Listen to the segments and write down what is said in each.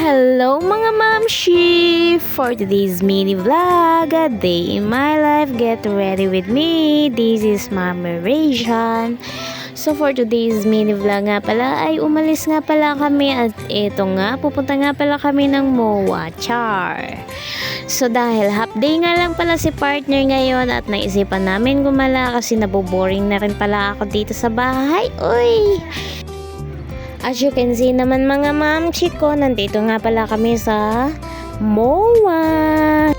Hello mga mamshi! For today's mini vlog, a day in my life, get ready with me. This is Mama Rayjan. So for today's mini vlog nga pala ay umalis nga pala kami at eto nga, pupunta nga pala kami ng MOA, char. So dahil half day nga lang pala si partner ngayon at naisipan namin gumala kasi naboboring na rin pala ako dito sa bahay. Uy! As you can see naman mga mamchi ko, nandito nga pala kami sa MOA.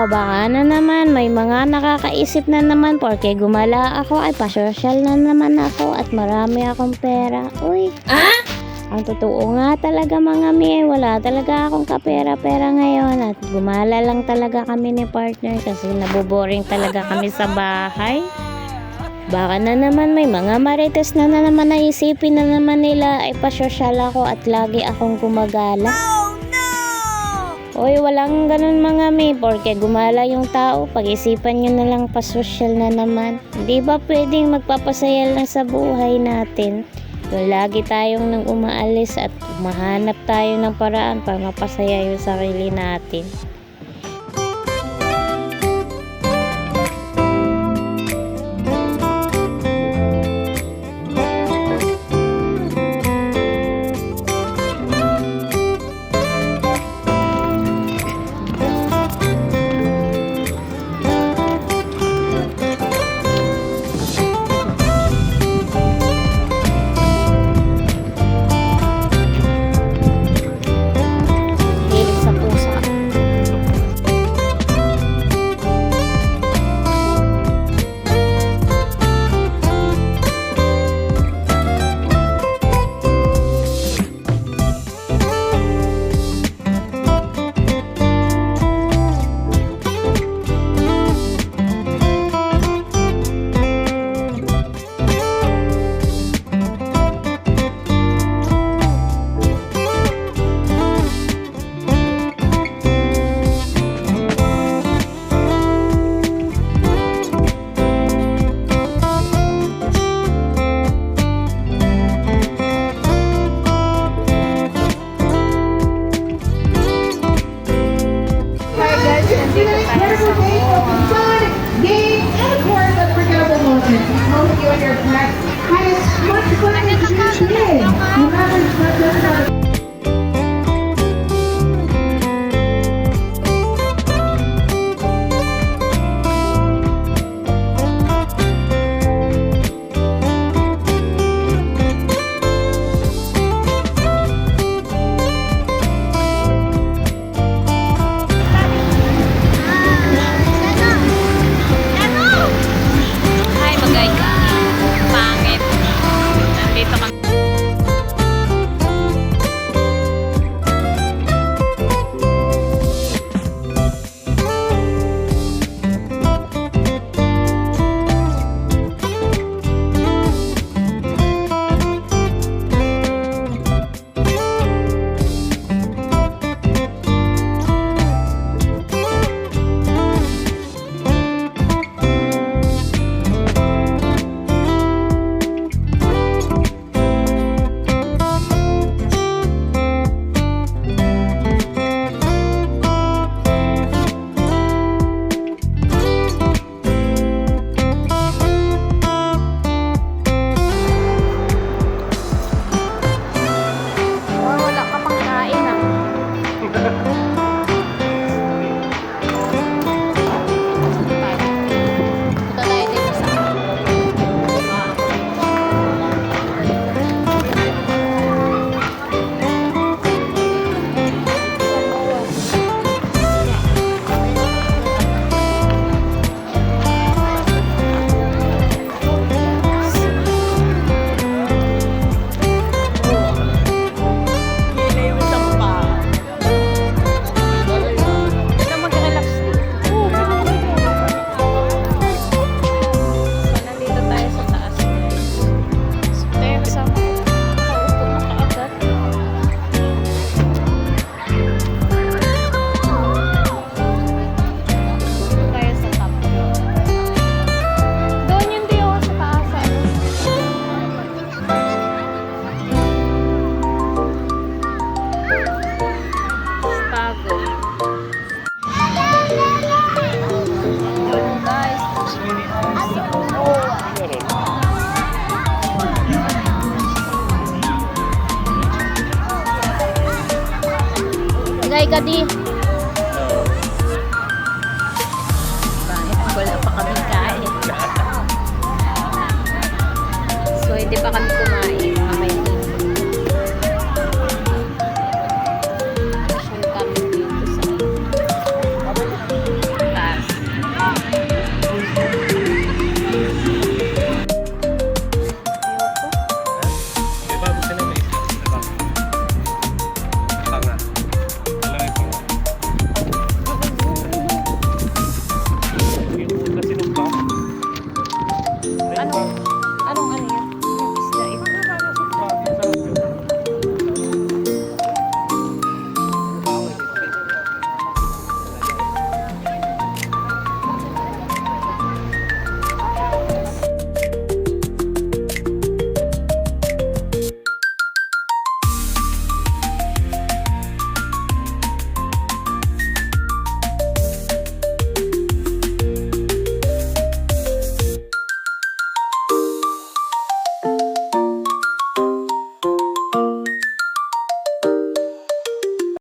Baka na naman may mga nakakaisip na naman porque gumala ako ay pasosyal na naman ako at marami akong pera. Uy! Ang totoo nga talaga mga mi, wala talaga akong kapera-pera ngayon at gumala lang talaga kami ni partner kasi naboboring talaga kami sa bahay. Baka na naman may mga marites na naman naisipin na naman nila ay pasosyal ako at lagi akong gumagala. Oh no! Oy, walang ganun mga mi, porque gumala yung tao, pag-isipan nyo na lang pasosyal na naman. Di ba pwedeng magpapasaya lang sa buhay natin? Kung lagi tayong nang umaalis at umahanap tayo ng paraan para mapasaya yung sarili natin. Lay ka di. Wala pa kami kain. So, hindi pa kami kumain.